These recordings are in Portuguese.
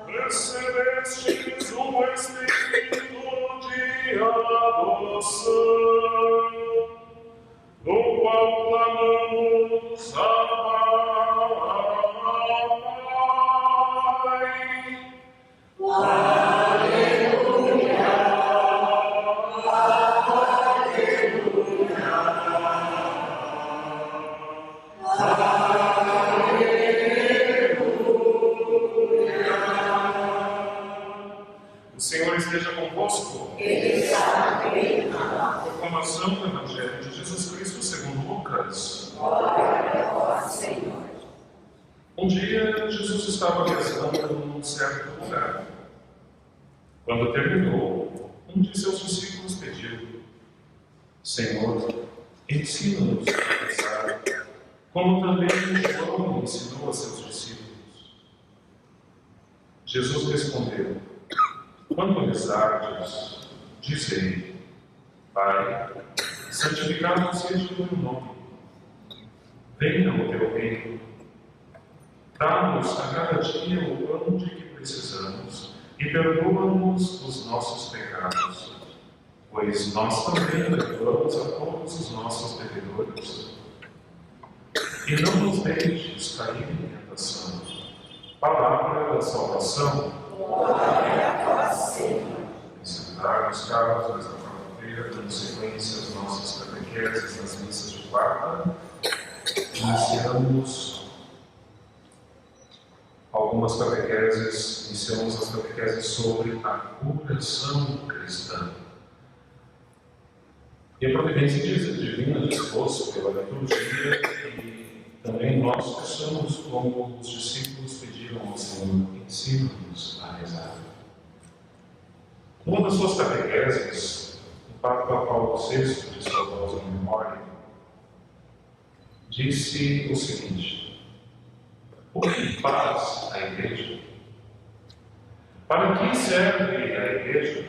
Recebestes o Espírito de adoção, do qual clamamos a O Senhor esteja convosco. Ele está no meio. Proclamação do Evangelho de Jesus Cristo segundo Lucas. Glória a vós, Senhor. Um dia, Jesus estava rezando num certo lugar. Quando terminou, um de seus discípulos pediu: Senhor, ensina-nos a rezar, como também João ensinou a seus discípulos. Jesus respondeu: Quando rezardes, dizei: Pai, santificado seja o teu nome. Venha o teu reino. Dá-nos a cada dia o pão de que precisamos e perdoa-nos os nossos pecados, pois nós também perdoamos a todos os nossos devedores. E não nos deixes cair em tentação. Palavra da salvação. Glória a vós, Senhor. Sentar-nos, caros, nesta quarta-feira, dando sequência às nossas catequeses nas missas de quarta, iniciamos algumas catequeses, iniciamos as catequeses sobre a oração cristã. E a providência divina dispôs pela liturgia e também nós possamos, como os discípulos pediram ao Senhor, ensina-nos a rezar. Uma das suas catequeses, o Papa Paulo VI, de saudosa memória, disse o seguinte: o que faz a Igreja? Para que serve a Igreja?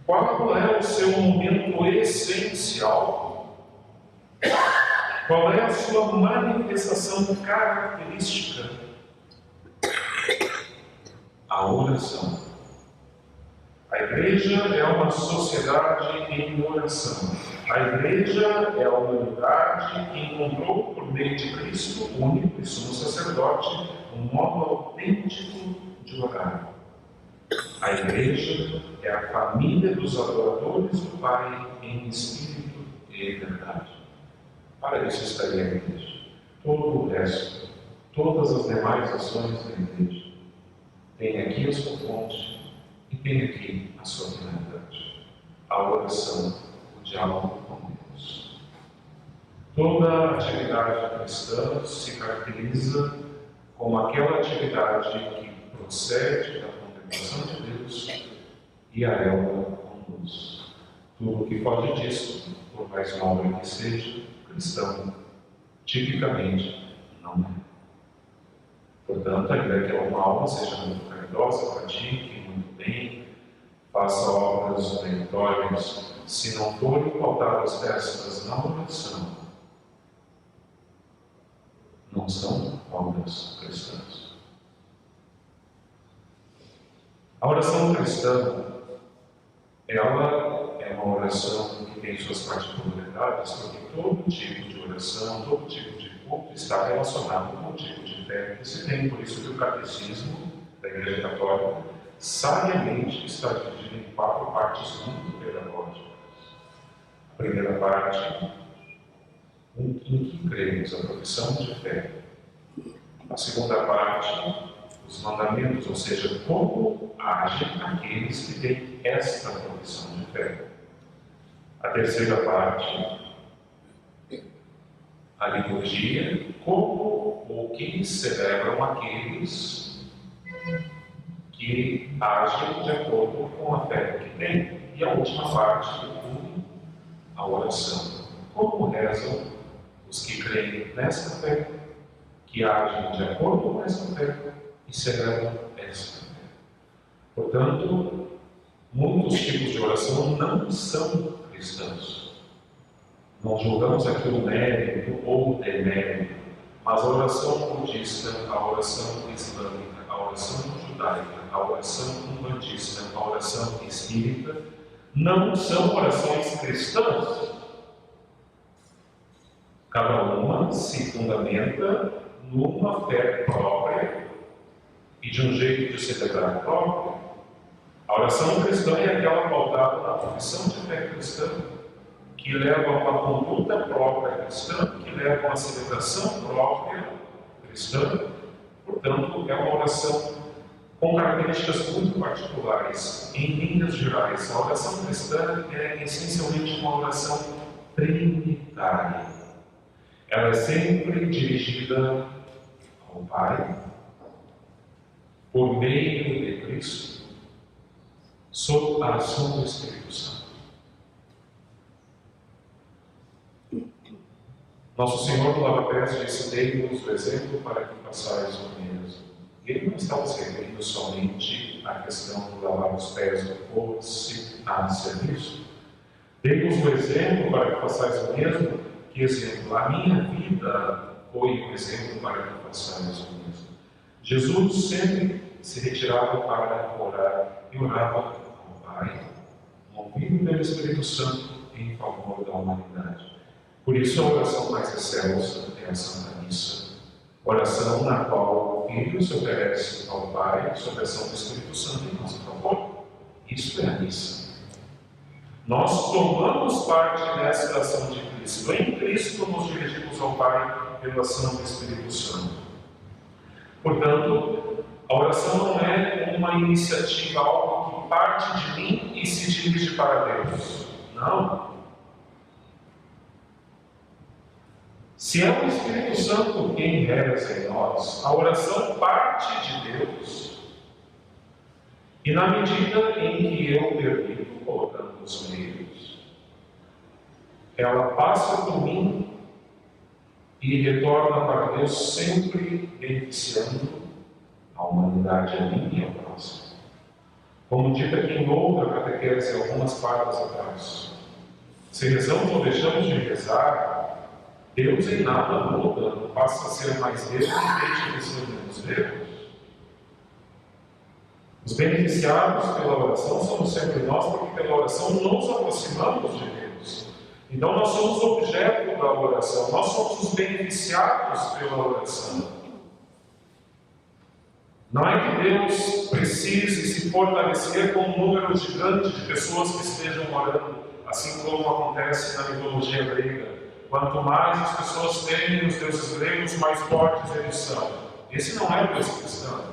Qual é o seu momento essencial? Qual é a sua manifestação característica? A oração. A Igreja é uma sociedade em oração. A Igreja é a humanidade que encontrou, por meio de Cristo, único e sumo sacerdote, um modo autêntico de orar. A Igreja é a família dos adoradores do Pai em espírito e verdade. Para isso estaria a Igreja. Todo o resto, todas as demais ações da Igreja, tem aqui a sua fonte e tem aqui a sua finalidade. A oração, o diálogo com Deus. Toda atividade cristã se caracteriza como aquela atividade que procede da contemplação de Deus e a ela conduz. Tudo o que foge disso, por mais nobre que seja, cristão, tipicamente não é. Portanto, ainda que uma alma seja muito caridosa, pratique muito bem, faça obras meritórias, se não forem pautadas peças na oração, não são obras cristãs. A oração cristã, ela é uma oração que tem suas particularidades, porque todo tipo de oração, todo tipo de culto está relacionado com o tipo de fé que se tem. Por isso que o catecismo da Igreja Católica sabiamente está dividido em 4 partes muito pedagógicas. A primeira parte, em que cremos, a profissão de fé. A segunda parte, os mandamentos, ou seja, como agem aqueles que têm esta profissão de fé. A terceira parte, a liturgia, como ou que celebram aqueles que agem de acordo com a fé que têm. E a última parte, a oração. como rezam os que creem nesta fé, que agem de acordo com essa fé e celebram esta fé. Portanto, muitos tipos de oração não são cristãos. Não julgamos aqui o mérito ou o demérito, mas a oração budista, a oração islâmica, a oração judaica, a oração umbandista, a oração espírita, não são orações cristãs. Cada uma se fundamenta numa fé própria e de um jeito de celebrar próprio. A oração cristã é aquela pautada na profissão de fé cristã, que leva a uma conduta própria cristã, que leva a uma celebração própria cristã. Portanto, é uma oração com características muito particulares. Em linhas gerais, a oração cristã é essencialmente uma oração trinitária. Ela é sempre dirigida ao Pai, por meio de Cristo, sob a ação do Espírito Santo. Nosso Senhor do lava-pés disse: dei-vos o exemplo para que façais o mesmo. Ele não estava se referindo somente à questão de lavar os pés do povo se há serviço. Dei-vos o exemplo para que façais o mesmo. Que exemplo? A minha vida foi o exemplo para que façais o mesmo. Jesus sempre se retirava para orar e orava ao Pai, movido pelo Espírito Santo em favor da humanidade. Por isso, a oração mais excelsa é a Santa Missa, oração na qual o Filho se oferece ao Pai sob a ação do Espírito Santo em nosso favor. Isso é a missa. Nós tomamos parte nessa ação de Cristo. Em Cristo nos dirigimos ao Pai pela ação do Espírito Santo. Portanto, a oração não é uma iniciativa, algo que parte de mim e se dirige para Deus. Não. Se é o Espírito Santo quem reza em nós, a oração parte de Deus. E na medida em que eu permito, colocando os meios, ela passa por mim e retorna para Deus, sempre beneficiando a humanidade, a mim e ao próximo. Como dito aqui em outra catequese, algumas quartas atrás, se rezamos ou deixamos de rezar, Deus em nada muda, não passa a ser mais Deus e deixa de ser menos Deus. Os beneficiados pela oração somos sempre nós, porque pela oração nos aproximamos de Deus. Então nós somos objeto da oração, nós somos os beneficiados pela oração. Não é que Deus precise se fortalecer com um número gigante de pessoas que estejam orando, assim como acontece na mitologia grega. Quanto mais as pessoas têm os deuses gregos, mais fortes eles são. Esse não é o Deus cristão.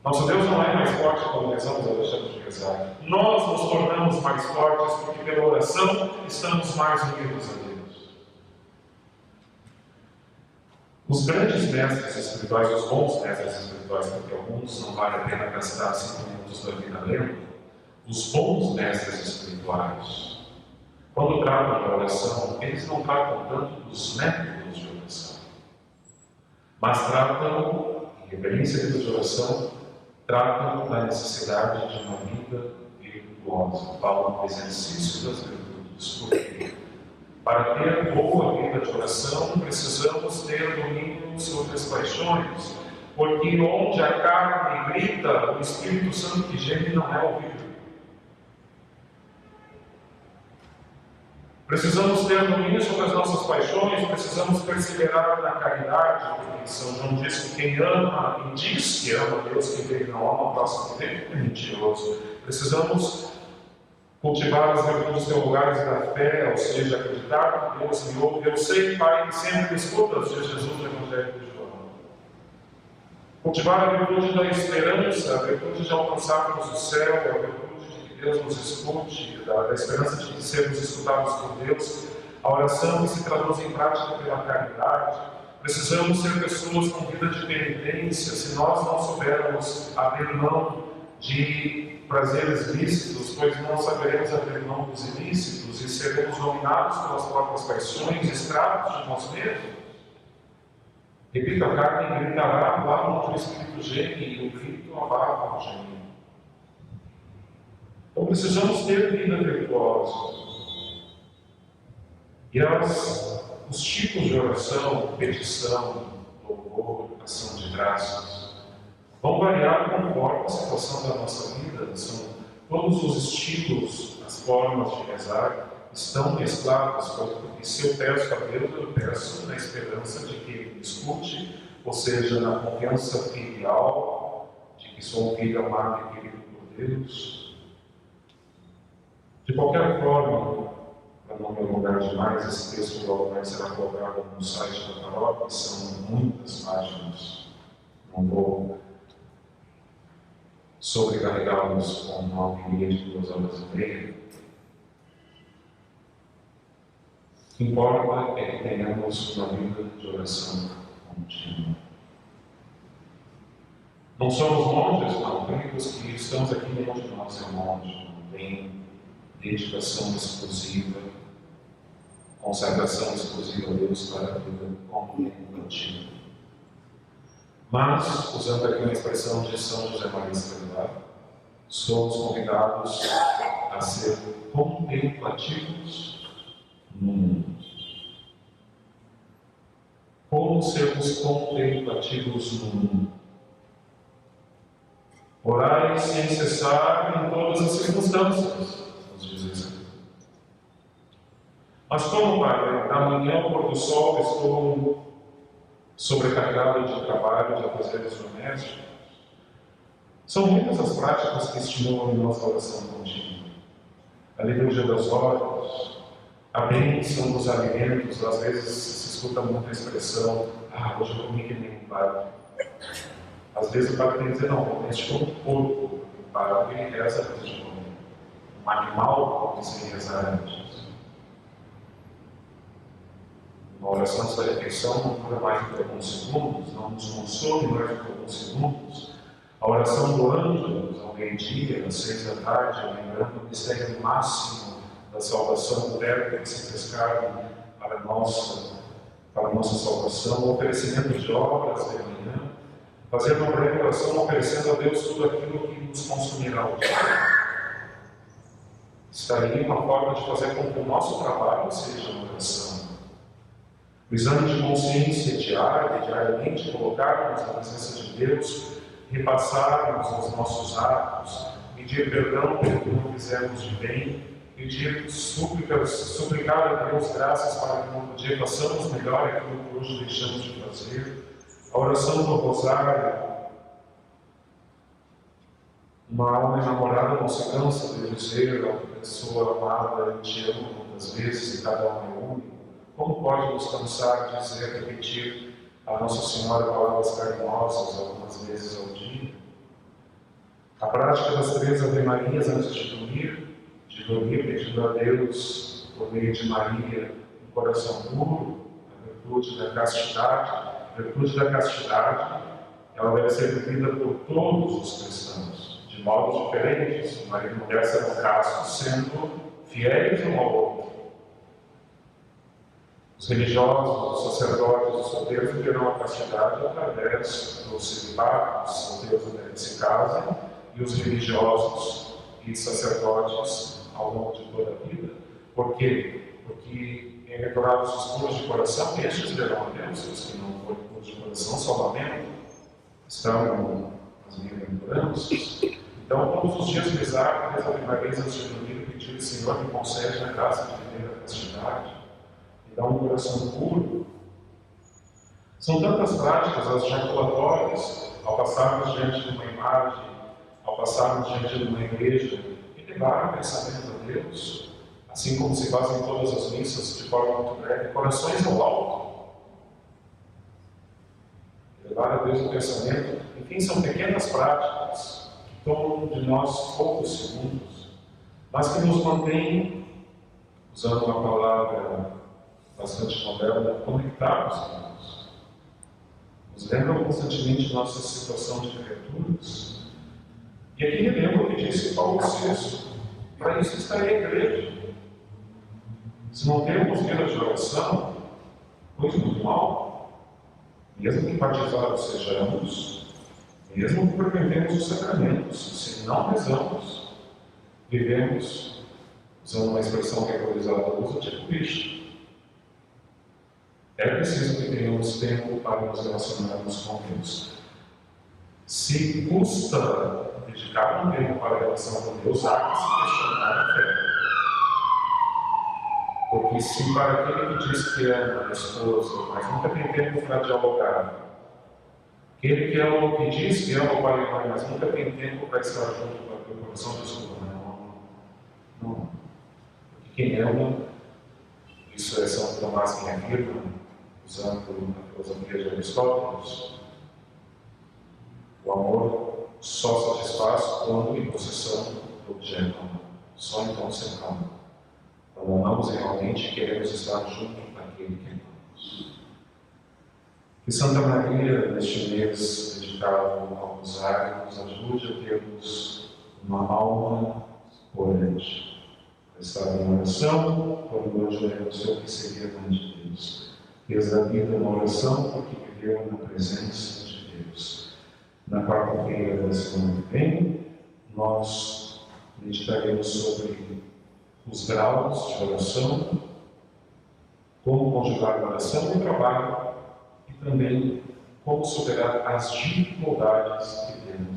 Nosso Deus não é mais forte quando rezamos ou deixamos de rezar. Nós nos tornamos mais fortes porque pela oração estamos mais unidos a Deus. Os grandes mestres espirituais, os bons mestres espirituais, porque alguns não vale a pena gastar 5 minutos da vida lendo, os bons mestres espirituais, quando tratam da oração, eles não tratam tanto dos métodos de oração, mas tratam, em referência a Deus de oração, tratam da necessidade de uma vida virtuosa, falam do exercício das virtudes. Por quê? Para ter boa vida de oração, precisamos ter domínio sobre as paixões, porque onde a carne grita, o Espírito Santo que geme não é ouvido. Precisamos ter domínio sobre as nossas paixões, precisamos perseverar na caridade, porque São João diz que quem ama e diz que ama Deus, quem vê que não ama, o próximo tempo é mentiroso. Precisamos cultivar as virtudes teologais da fé, ou seja, acreditar que Deus me ouve. Eu sei, Pai, que sempre me escuta, diz Jesus no Evangelho de João. Cultivar a virtude da esperança, a virtude de alcançarmos o céu, a virtude Deus nos escute, da esperança de sermos escutados por Deus, a oração que se traduz em prática pela caridade. Precisamos ser pessoas com vida de penitência. Se nós não soubermos abrir mão de prazeres lícitos, pois não saberemos abrir mão dos ilícitos e seremos dominados pelas próprias paixões, escravos de nós mesmos. Repito, a carne gritará lá onde o Espírito geme e o grito abafa o gemido. Então precisamos ter vida virtuosa. E os tipos de oração, petição, louvor, ação de graças, vão variar conforme a situação da nossa vida. São todos os estilos, as formas de rezar estão mescladas, porque se eu peço a Deus, eu peço na esperança de que Ele me escute, ou seja, na confiança filial de que sou um filho amado e querido por Deus. De qualquer forma, para não me alongar demais, esse texto logo mais será colocado no site da paróquia, são muitas páginas. Não vou sobrecarregá-los com uma homilia de 2 horas e meia. O que importa é que tenhamos uma vida de oração contínua. Não somos monges, não. Os que estamos aqui, nenhum de nós é monge. Não tem dedicação exclusiva, consagração exclusiva a Deus para a vida contemplativa. Mas, usando aqui uma expressão de São José Maria Escrivá, somos convidados a ser contemplativos no mundo. Como sermos contemplativos no mundo? Orai sem cessar em todas as circunstâncias, nos diz a Escritura. Mas como, Pai, da manhã ao pôr do sol estou sobrecarregado de trabalho, de afazeres domésticos? São muitas as práticas que estimulam a nossa oração contínua. A liturgia das horas, a bênção dos alimentos. Às vezes se escuta muito a expressão: hoje eu comi que nem um padre. Às vezes o padre tem que dizer: não, eu estou um porco. O padre ele reza antes de comer. Um animal tem que rezar antes. Uma oração da refeição não dura mais do que alguns segundos, não nos consome mais do que alguns segundos. A oração do Ângelus, ao meio-dia, às 6 da tarde, lembrando o mistério máximo da salvação do Verbo que se fez carne para a nossa salvação, o oferecimento de obras de manhã, fazer uma breve oração oferecendo a Deus tudo aquilo que nos consumirá o dia. Estaria uma forma de fazer com que o nosso trabalho seja uma oração. O exame de consciência diariamente, colocarmos na presença de Deus, repassarmos os nossos atos, pedir perdão pelo que não fizemos de bem, pedir suplicar a Deus graças para que no outro dia façamos melhor aquilo que hoje deixamos de fazer. A oração do Rosário. Uma alma enamorada não se cansa de dizer a pessoa amada: eu te amo muitas vezes e cada um é único. Como pode nos cansar de dizer, repetir a Nossa Senhora palavras carinhosas algumas vezes ao dia? A prática das 3 Ave Marias antes de dormir pedindo a Deus, por meio de Maria, um coração puro, a virtude da castidade. A virtude da castidade, ela deve ser vivida por todos os cristãos, de modos diferentes. O marido e a mulher serão castos, sendo fiéis um ao outro. Os religiosos, os sacerdotes, os solteiros viverão a castidade através do celibato. Os solteiros se casam e os religiosos e sacerdotes ao longo de toda a vida. Por quê? Porque bem-aventurados os puros de coração, estes verão a Deus. Os que não forem puros de coração só lamentam, estão nas bem-aventuranças. Então, todos os dias rezar 3 Ave Marias antes de dormir e pedir: Senhor, me concede a graça de viver a castidade. Dá um coração puro. São tantas práticas, as jaculatórias, ao passarmos diante de uma imagem, ao passarmos diante de uma igreja, elevar o pensamento a Deus, assim como se faz em todas as missas de forma muito breve, corações ao alto. Elevar a Deus o pensamento, enfim, são pequenas práticas que tomam de nós poucos segundos, mas que nos mantêm, usando uma palavra bastante moderna, conectados a Deus. Nos lembram constantemente nossa situação de criaturas. E aqui relembro o que disse Paulo VI. Para isso está a igreja. Se não temos vida de oração, pois muito mal, mesmo que batizados sejamos, mesmo que frequentemos os sacramentos, se não rezamos, vivemos, usando uma expressão que a gurizada usa, tipo bicho. É preciso que tenhamos tempo para nos relacionarmos com Deus. Se custa dedicar um tempo para a relação com Deus, há que se questionar a fé. Porque se para aquele que diz que ama a esposa, mas nunca tem tempo para dialogar, aquele que diz que ama o pai e a mãe, mas nunca tem tempo para estar junto com a coração de esposa, não. Porque quem ama, isso é São Tomás que afirma, usando a filosofia de Aristóteles, o amor só satisfaz quando em possessão do objeto, só então se acalma. Quando amamos realmente, queremos estar junto daquele que amamos. Que Santa Maria, neste mês dedicado ao Rosário, nos ajude a termos uma alma orante. A estar em oração, quando hoje é o seu que seria a mãe de Deus. Fez a vida na oração porque viveu na presença de Deus. Na quarta-feira da semana que vem, nós meditaremos sobre os graus de oração, como conjugar a oração e o trabalho, e também como superar as dificuldades que temos.